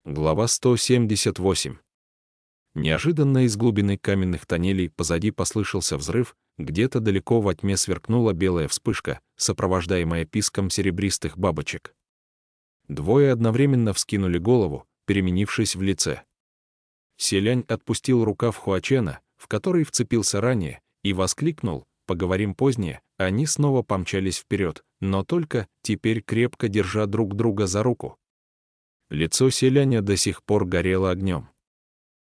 Глава 178. Неожиданно из глубины каменных тоннелей позади послышался взрыв, где-то далеко во тьме сверкнула белая вспышка, сопровождаемая писком серебристых бабочек. Двое одновременно вскинули голову, переменившись в лице. Селянь отпустил рукав Хуачена, в который вцепился ранее, и воскликнул: «Поговорим позднее». Они снова помчались вперед, но только теперь крепко держа друг друга за руку. Лицо селяня до сих пор горело огнем.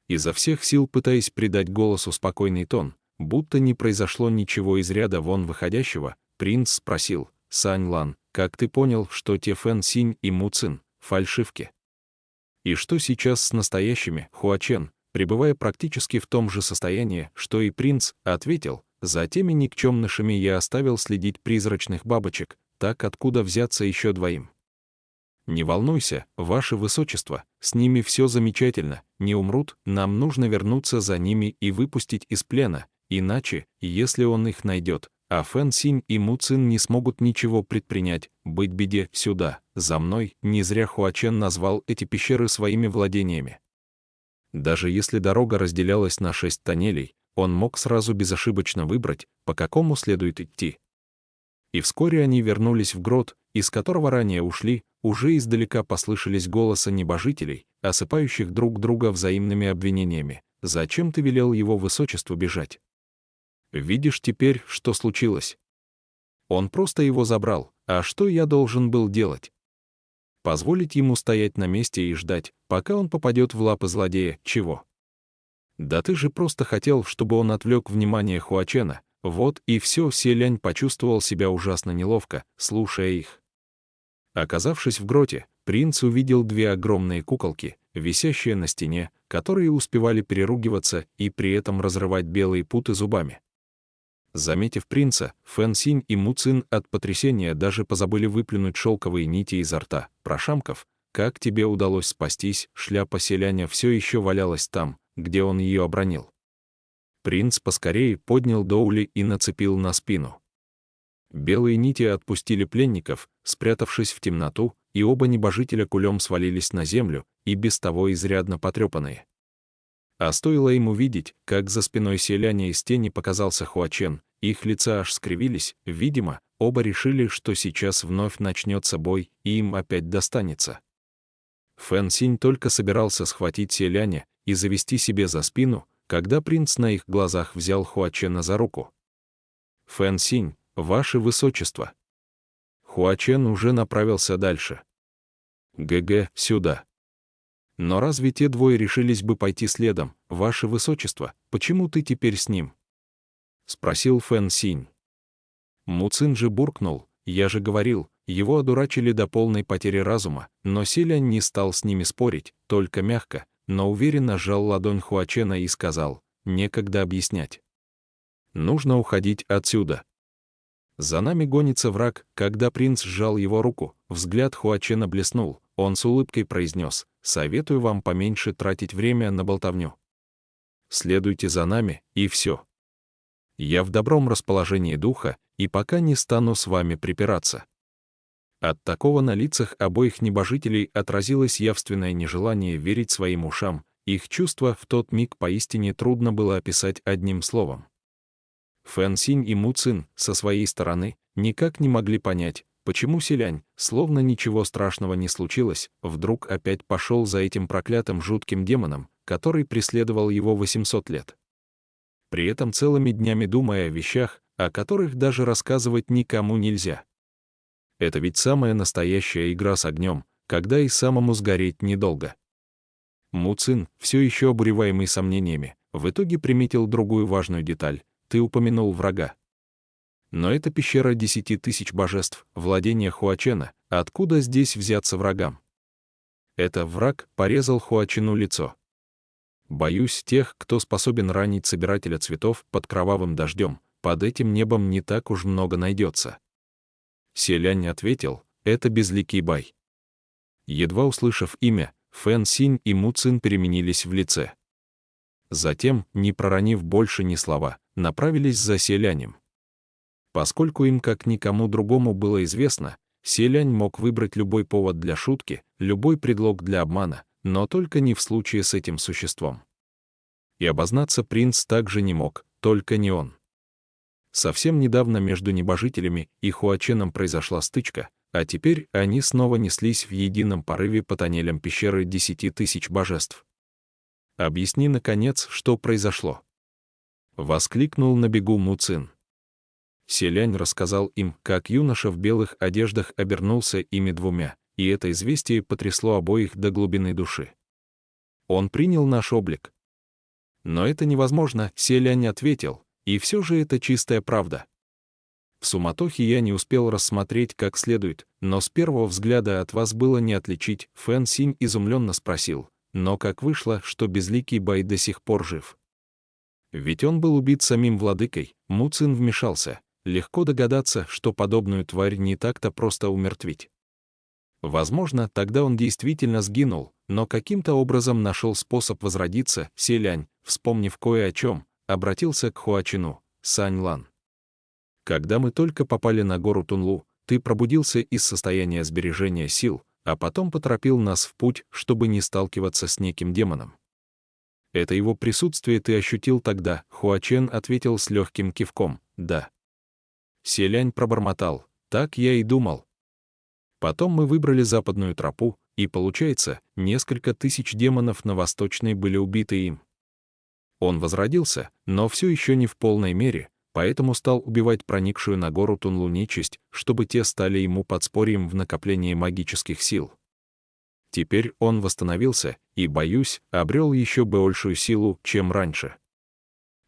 Изо всех сил пытаясь придать голосу спокойный тон, будто не произошло ничего из ряда вон выходящего, принц спросил: «Сань Лан, как ты понял, что те Фэн Синь и Му Цин — фальшивки? И что сейчас с настоящими?» Хуачен, пребывая практически в том же состоянии, что и принц, ответил: «За теми никчемнышами я оставил следить призрачных бабочек, так откуда взяться еще двоим? Не волнуйся, ваше высочество, с ними все замечательно, не умрут, нам нужно вернуться за ними и выпустить из плена, иначе, если он их найдет, а Фэн Синь и Му Цин не смогут ничего предпринять, быть беде, сюда, за мной». Не зря Хуачен назвал эти пещеры своими владениями. Даже если дорога разделялась на 6 тоннелей, он мог сразу безошибочно выбрать, по какому следует идти. И вскоре они вернулись в грот, из которого ранее ушли. Уже издалека послышались голоса небожителей, осыпающих друг друга взаимными обвинениями. «Зачем ты велел его высочеству бежать? Видишь теперь, что случилось? Он просто его забрал, а что я должен был делать? Позволить ему стоять на месте и ждать, пока он попадет в лапы злодея, чего? Да ты же просто хотел, чтобы он отвлек внимание Хуачена». Вот и все. Селянь почувствовал себя ужасно неловко, слушая их. Оказавшись в гроте, принц увидел 2 огромные куколки, висящие на стене, которые успевали переругиваться и при этом разрывать белые путы зубами. Заметив принца, Фэн Синь и Му Цин от потрясения даже позабыли выплюнуть шелковые нити изо рта, прошамков: «Как тебе удалось спастись?» Шляпа селяня все еще валялась там, где он ее обронил. Принц поскорее поднял доули и нацепил на спину. Белые нити отпустили пленников, спрятавшись в темноту, и оба небожителя кулем свалились на землю, и без того изрядно потрепанные. А стоило им увидеть, как за спиной селяня из тени показался Хуачен, их лица аж скривились, видимо, оба решили, что сейчас вновь начнется бой, и им опять достанется. Фэн Синь только собирался схватить селяня и завести себе за спину, когда принц на их глазах взял Хуачена за руку. «Фэн Синь, ваше высочество!» Хуачен уже направился дальше. «ГГ, сюда!» «Но разве те двое решились бы пойти следом, ваше высочество? Почему ты теперь с ним?» — спросил Фэн Синь. Му Цин же буркнул: «Я же говорил, его одурачили до полной потери разума», но селянь не стал с ними спорить, только мягко, но уверенно сжал ладонь Хуачена и сказал: «Некогда объяснять. Нужно уходить отсюда. За нами гонится враг». Когда принц сжал его руку, взгляд Хуачена блеснул, он с улыбкой произнес: «Советую вам поменьше тратить время на болтовню. Следуйте за нами, и все. Я в добром расположении духа, и пока не стану с вами припираться». От такого на лицах обоих небожителей отразилось явственное нежелание верить своим ушам, их чувства в тот миг поистине трудно было описать одним словом. Фэн Синь и Му Цин, со своей стороны, никак не могли понять, почему селянь, словно ничего страшного не случилось, вдруг опять пошел за этим проклятым жутким демоном, который преследовал его 800 лет. При этом целыми днями думая о вещах, о которых даже рассказывать никому нельзя. Это ведь самая настоящая игра с огнем, когда и самому сгореть недолго. Му Цин, все еще обуреваемый сомнениями, в итоге приметил другую важную деталь: ты упомянул врага. Но это пещера 10 тысяч божеств, владение Хуачена, откуда здесь взяться врагам? Это враг порезал Хуачену лицо. Боюсь, тех, кто способен ранить собирателя цветов под кровавым дождем, под этим небом не так уж много найдется. Селянь ответил: это безликий бай. Едва услышав имя, Фэн Синь и Му Цин переменились в лице. Затем, не проронив больше ни слова, направились за селянем. Поскольку им как никому другому было известно, селянь мог выбрать любой повод для шутки, любой предлог для обмана, но только не в случае с этим существом. И обознаться принц также не мог, только не он. Совсем недавно между небожителями и Хуаченом произошла стычка, а теперь они снова неслись в едином порыве по тоннелям пещеры 10 000 божеств. «Объясни, наконец, что произошло!» — воскликнул на бегу Муцин. Селянь рассказал им, как юноша в белых одеждах обернулся ими двумя, и это известие потрясло обоих до глубины души. «Он принял наш облик». «Но это невозможно», — Селянь ответил, — «и все же это чистая правда». В суматохе я не успел рассмотреть как следует, но с первого взгляда от вас было не отличить. Фэн Синь изумленно спросил, но как вышло, что безликий Бай до сих пор жив? Ведь он был убит самим владыкой. Муцин вмешался. Легко догадаться, что подобную тварь не так-то просто умертвить. Возможно, тогда он действительно сгинул, но каким-то образом нашел способ возродиться. Селянь, вспомнив кое о чем, обратился к Хуачину. Сань Лан. Когда мы только попали на гору Тунлу, ты пробудился из состояния сбережения сил, а потом поторопил нас в путь, чтобы не сталкиваться с неким демоном. Это его присутствие ты ощутил тогда, Хуачен ответил с легким кивком, да. Селянь пробормотал, так я и думал. Потом мы выбрали западную тропу, и, получается, несколько тысяч демонов на восточной были убиты им. Он возродился, но все еще не в полной мере, поэтому стал убивать проникшую на гору Тунлу нечисть, чтобы те стали ему подспорьем в накоплении магических сил. Теперь он восстановился и, боюсь, обрел еще большую силу, чем раньше.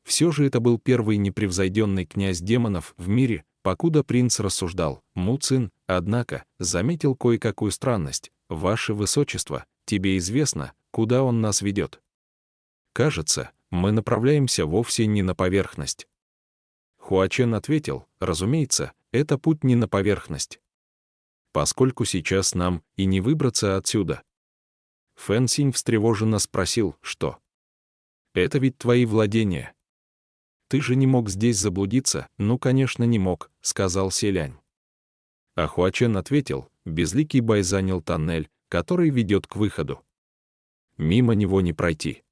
Все же это был первый непревзойденный князь демонов в мире, покуда принц рассуждал. Муцин, однако, заметил кое-какую странность. «Ваше Высочество, тебе известно, куда он нас ведет?» «Кажется, мы направляемся вовсе не на поверхность». Хуачен ответил, разумеется, это путь не на поверхность. Поскольку сейчас нам и не выбраться отсюда. Фэн Синь встревоженно спросил, что? Это ведь твои владения. Ты же не мог здесь заблудиться? Ну, конечно, не мог, сказал Селянь. А Хуачен ответил, безликий Бай занял тоннель, который ведет к выходу. Мимо него не пройти.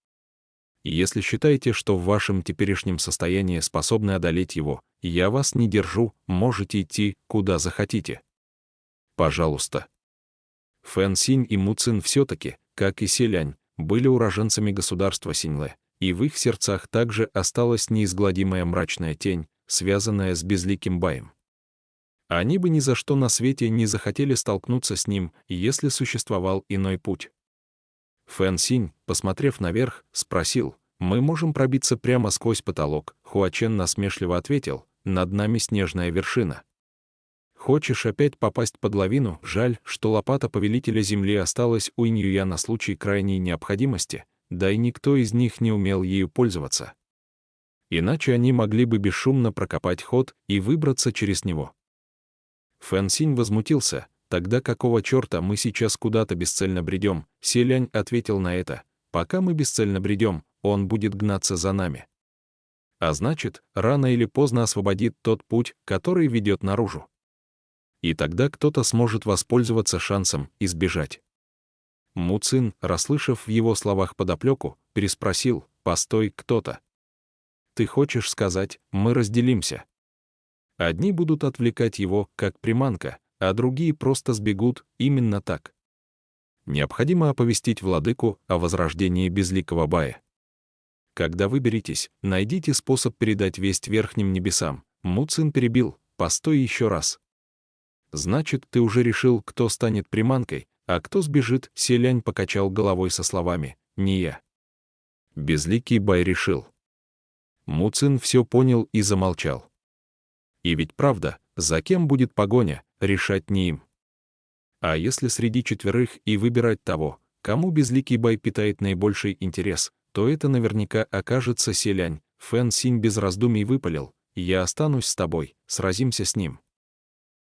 Если считаете, что в вашем теперешнем состоянии способны одолеть его, я вас не держу, можете идти, куда захотите. Пожалуйста. Фэн Синь и Муцин все-таки, как и Селянь, были уроженцами государства Синьлэ, и в их сердцах также осталась неизгладимая мрачная тень, связанная с безликим Баем. Они бы ни за что на свете не захотели столкнуться с ним, если существовал иной путь. Фэн Синь, посмотрев наверх, спросил, «Мы можем пробиться прямо сквозь потолок?» Хуачен насмешливо ответил, «Над нами снежная вершина». «Хочешь опять попасть под лавину? Жаль, что лопата повелителя земли осталась у Иньюя на случай крайней необходимости, да и никто из них не умел ею пользоваться. Иначе они могли бы бесшумно прокопать ход и выбраться через него». Фэн Синь возмутился, «Тогда какого черта мы сейчас куда-то бесцельно бредем?» Селянь ответил на это, «Пока мы бесцельно бредем, он будет гнаться за нами. А значит, рано или поздно освободит тот путь, который ведет наружу. И тогда кто-то сможет воспользоваться шансом и сбежать». Муцин, расслышав в его словах подоплеку, переспросил, «Постой, кто-то. Ты хочешь сказать, мы разделимся? Одни будут отвлекать его, как приманка, а другие просто сбегут, именно так. Необходимо оповестить владыку о возрождении безликого Бая. Когда выберетесь, найдите способ передать весть верхним небесам». Муцин перебил, «Постой еще раз. Значит, ты уже решил, кто станет приманкой, а кто сбежит?» Селянь покачал головой со словами, «Не я. Безликий Бай решил». Муцин все понял и замолчал. И ведь правда, за кем будет погоня, решать не им. А если среди четверых и выбирать того, кому безликий Бай питает наибольший интерес, то это наверняка окажется Селянь. Фэн Синь без раздумий выпалил, «Я останусь с тобой, сразимся с ним».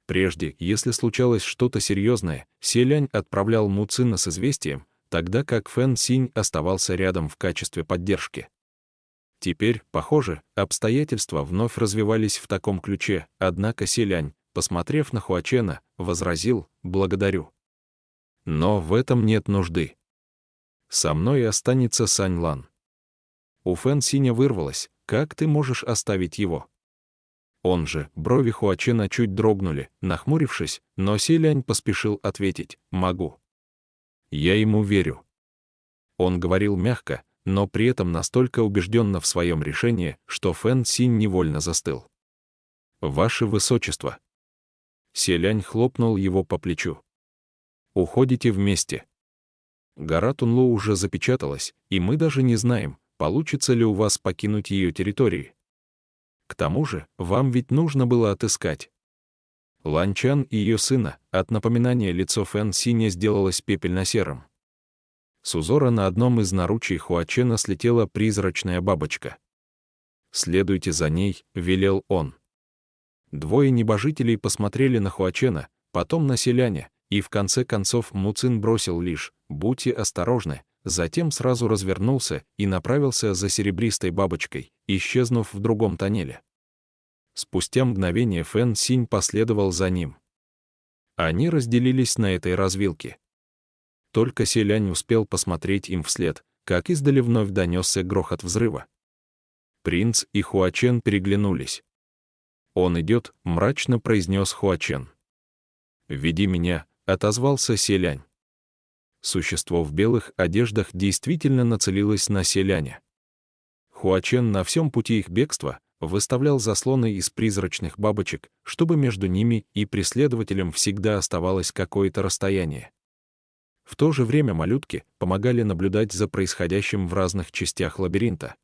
Прежде, если случалось что-то серьезное, Селянь отправлял Муцина с известием, тогда как Фэн Синь оставался рядом в качестве поддержки. Теперь, похоже, обстоятельства вновь развивались в таком ключе, однако Селянь, посмотрев на Хуачена, возразил, «Благодарю. Но в этом нет нужды. Со мной останется Сань Лан. У Фэн Синя вырвалось: как ты можешь оставить его? Он же, брови Хуачена чуть дрогнули, нахмурившись, но Селянь поспешил ответить: могу. Я ему верю. Он говорил мягко, но при этом настолько убежденно в своем решении, что Фэн Синь невольно застыл. Ваше Высочество. Селянь хлопнул его по плечу. Уходите вместе. Гора Тунлу уже запечаталась, и мы даже не знаем, получится ли у вас покинуть ее территории. К тому же, вам ведь нужно было отыскать Ланчан и ее сына. От напоминания лицо Фэн Синя сделалось пепельно-серым. С узора на одном из наручий Хуачена слетела призрачная бабочка. «Следуйте за ней», — велел он. Двое небожителей посмотрели на Хуачена, потом на Селяня, и в конце концов Муцин бросил лишь: «Будьте осторожны», затем сразу развернулся и направился за серебристой бабочкой, исчезнув в другом тоннеле. Спустя мгновение Фэн Синь последовал за ним. Они разделились на этой развилке. Только Селянь успел посмотреть им вслед, как издали вновь донесся грохот взрыва. Принц и Хуачен переглянулись. «Он идет», — мрачно произнес Хуачен. «Веди меня», — отозвался Селянь. Существо в белых одеждах действительно нацелилось на Селяня. Хуачен на всем пути их бегства выставлял заслоны из призрачных бабочек, чтобы между ними и преследователем всегда оставалось какое-то расстояние. В то же время малютки помогали наблюдать за происходящим в разных частях лабиринта.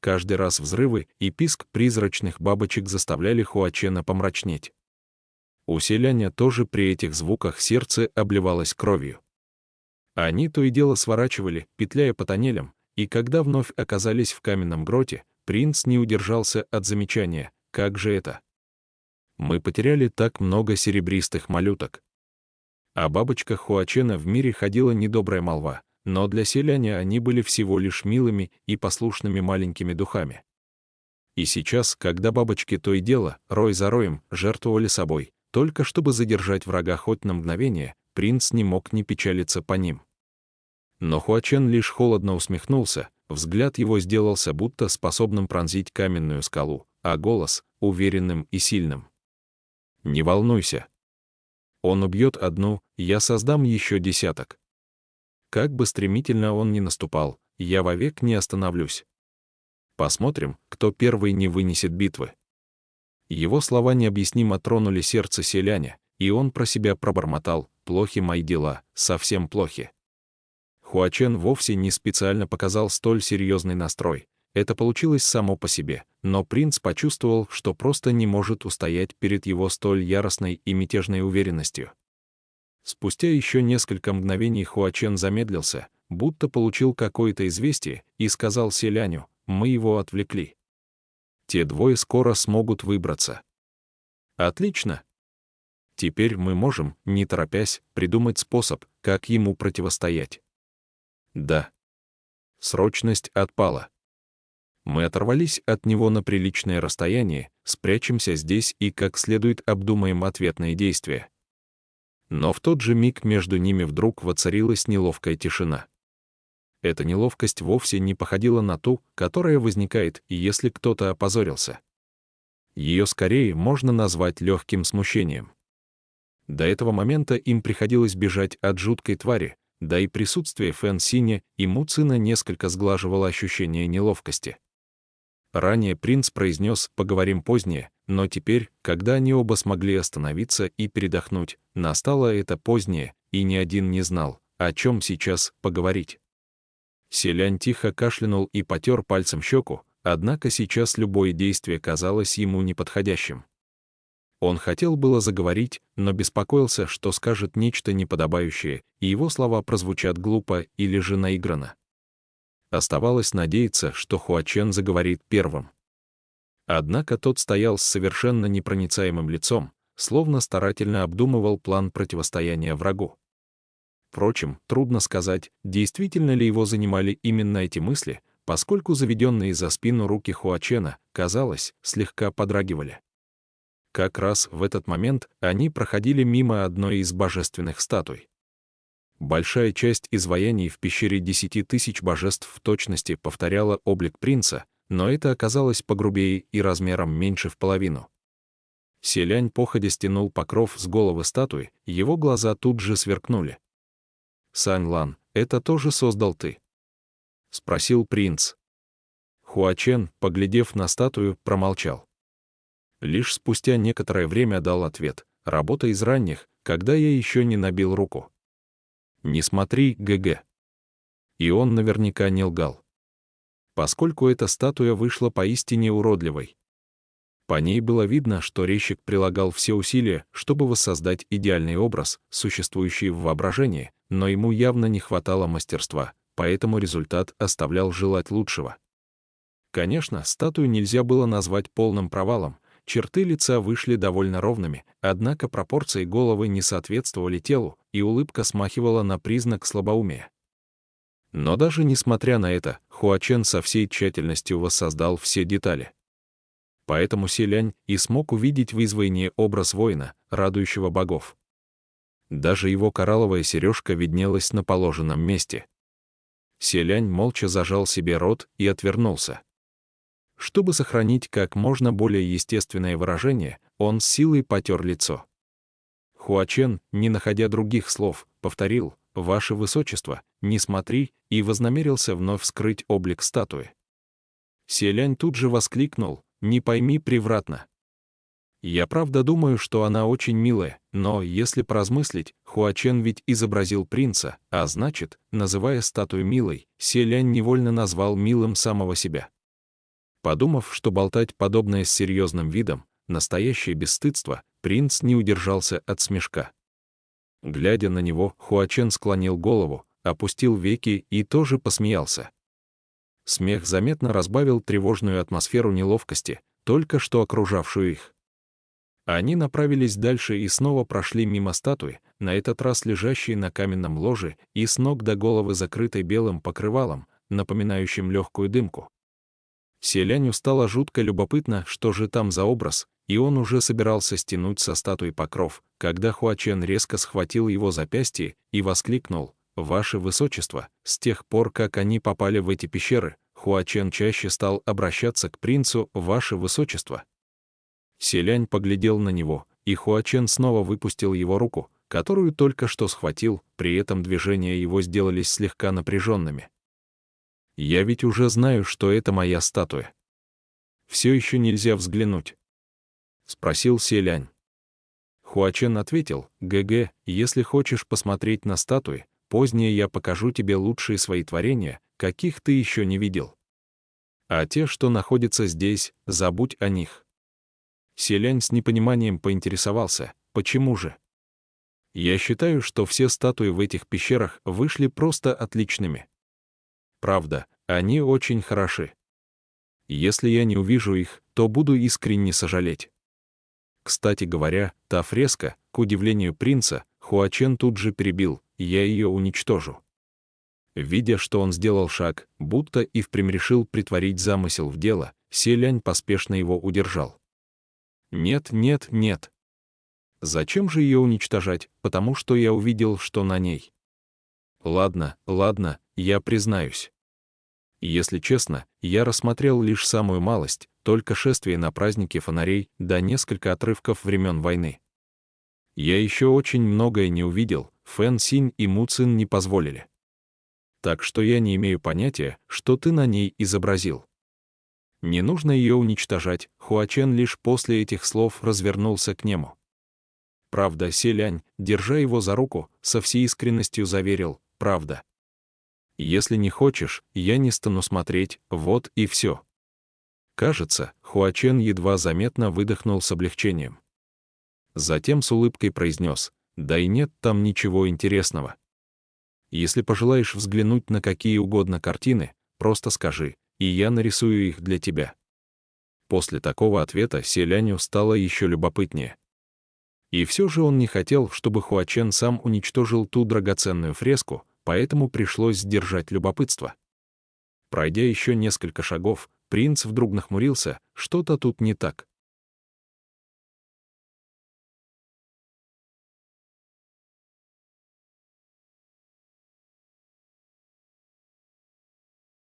Каждый раз взрывы и писк призрачных бабочек заставляли Хуачена помрачнеть. У Селяня тоже при этих звуках сердце обливалось кровью. Они то и дело сворачивали, петляя по тоннелям, и когда вновь оказались в каменном гроте, принц не удержался от замечания: как же это? Мы потеряли так много серебристых малюток. О бабочках Хуачена в мире ходила недобрая молва, но для Селяня они были всего лишь милыми и послушными маленькими духами. И сейчас, когда бабочки то и дело, рой за роем, жертвовали собой, только чтобы задержать врага хоть на мгновение, принц не мог не печалиться по ним. Но Хуачен лишь холодно усмехнулся, взгляд его сделался будто способным пронзить каменную скалу, а голос — уверенным и сильным. «Не волнуйся. Он убьет одну, я создам еще десяток. Как бы стремительно он ни наступал, я вовек не остановлюсь. Посмотрим, кто первый не вынесет битвы». Его слова необъяснимо тронули сердце Селяня, и он про себя пробормотал: «Плохи мои дела, совсем плохи». Хуачен вовсе не специально показал столь серьезный настрой. Это получилось само по себе, но принц почувствовал, что просто не может устоять перед его столь яростной и мятежной уверенностью. Спустя еще несколько мгновений Хуачен замедлился, будто получил какое-то известие, и сказал Селяню: «Мы его отвлекли. Те двое скоро смогут выбраться». «Отлично. Теперь мы можем, не торопясь, придумать способ, как ему противостоять». «Да». Срочность отпала. Мы оторвались от него на приличное расстояние, спрячемся здесь и как следует обдумаем ответные действия. Но в тот же миг между ними вдруг воцарилась неловкая тишина. Эта неловкость вовсе не походила на ту, которая возникает, если кто-то опозорился. Ее скорее можно назвать легким смущением. До этого момента им приходилось бежать от жуткой твари, да и присутствие Фэн Синя и Муцина несколько сглаживало ощущение неловкости. Ранее принц произнес: «Поговорим позднее», но теперь, когда они оба смогли остановиться и передохнуть, настало это позднее, и ни один не знал, о чем сейчас поговорить. Селянь тихо кашлянул и потер пальцем щеку, однако сейчас любое действие казалось ему неподходящим. Он хотел было заговорить, но беспокоился, что скажет нечто неподобающее, и его слова прозвучат глупо или же наигранно. Оставалось надеяться, что Хуачен заговорит первым. Однако тот стоял с совершенно непроницаемым лицом, словно старательно обдумывал план противостояния врагу. Впрочем, трудно сказать, действительно ли его занимали именно эти мысли, поскольку заведенные за спину руки Хуачена, казалось, слегка подрагивали. Как раз в этот момент они проходили мимо одной из божественных статуй. Большая часть изваяний в пещере 10 000 божеств в точности повторяла облик принца, но это оказалось погрубее и размером меньше в половину. Селянь походя стянул покров с головы статуи, его глаза тут же сверкнули. «Сань Лан, это тоже создал ты?» — спросил принц. Хуачен, поглядев на статую, промолчал. Лишь спустя некоторое время дал ответ: «Работа из ранних, когда я еще не набил руку». «Не смотри, ГГ». И он наверняка не лгал, поскольку эта статуя вышла поистине уродливой. По ней было видно, что резчик прилагал все усилия, чтобы воссоздать идеальный образ, существующий в воображении, но ему явно не хватало мастерства, поэтому результат оставлял желать лучшего. Конечно, статую нельзя было назвать полным провалом, черты лица вышли довольно ровными, однако пропорции головы не соответствовали телу, и улыбка смахивала на признак слабоумия. Но даже несмотря на это, Хуачен со всей тщательностью воссоздал все детали. Поэтому Селянь и смог увидеть в изваянии образ воина, радующего богов. Даже его коралловая сережка виднелась на положенном месте. Селянь молча зажал себе рот и отвернулся. Чтобы сохранить как можно более естественное выражение, он с силой потер лицо. Хуачен, не находя других слов, повторил: «Ваше Высочество, не смотри», и вознамерился вновь скрыть облик статуи. Селянь тут же воскликнул: «Не пойми превратно. Я правда думаю, что она очень милая, но, если поразмыслить, Хуачен ведь изобразил принца, а значит, называя статую милой, Селянь невольно назвал милым самого себя». Подумав, что болтать подобное с серьезным видом — настоящее бесстыдство, принц не удержался от смешка. Глядя на него, Хуачен склонил голову, опустил веки и тоже посмеялся. Смех заметно разбавил тревожную атмосферу неловкости, только что окружавшую их. Они направились дальше и снова прошли мимо статуи, на этот раз лежащей на каменном ложе и с ног до головы закрытой белым покрывалом, напоминающим легкую дымку. Селяню стало жутко любопытно, что же там за образ, и он уже собирался стянуть со статуи покров, когда Хуачен резко схватил его запястье и воскликнул: «Ваше Высочество, с тех пор, как они попали в эти пещеры, Хуачен чаще стал обращаться к принцу «Ваше Высочество». Селянь поглядел на него, и Хуачен снова выпустил его руку, которую только что схватил, при этом движения его сделались слегка напряженными. «Я ведь уже знаю, что это моя статуя. Все еще нельзя взглянуть?» — спросил Селянь. Хуачен ответил: «ГГ, если хочешь посмотреть на статуи, позднее я покажу тебе лучшие свои творения, каких ты еще не видел. А те, что находятся здесь, забудь о них». Селянь с непониманием поинтересовался: «Почему же?» «Я считаю, что все статуи в этих пещерах вышли просто отличными. Правда, они очень хороши. Если я не увижу их, то буду искренне сожалеть». Кстати говоря, та фреска, к удивлению принца, Хуачен тут же перебил: «Я ее уничтожу». Видя, что он сделал шаг, будто и впрямь решил притворить замысел в дело, Селянь поспешно его удержал. «Нет, нет, нет. Зачем же ее уничтожать, потому что я увидел, что на ней? Ладно, ладно, я признаюсь. Если честно, я рассмотрел лишь самую малость, только шествие на празднике фонарей, да несколько отрывков времен войны. Я еще очень многое не увидел, Фэн Синь и Му Цин не позволили. Так что я не имею понятия, что ты на ней изобразил. Не нужно ее уничтожать». Хуачен лишь после этих слов развернулся к нему. Правда, Селянь, держа его за руку, со всей искренностью заверил: «Правда. Если не хочешь, я не стану смотреть, вот и все». Кажется, Хуачен едва заметно выдохнул с облегчением. Затем с улыбкой произнес: «Да и нет там ничего интересного. Если пожелаешь взглянуть на какие угодно картины, просто скажи, и я нарисую их для тебя». После такого ответа Селяню стало еще любопытнее. И все же он не хотел, чтобы Хуачен сам уничтожил ту драгоценную фреску, поэтому пришлось сдержать любопытство. Пройдя еще несколько шагов, принц вдруг нахмурился: что-то тут не так.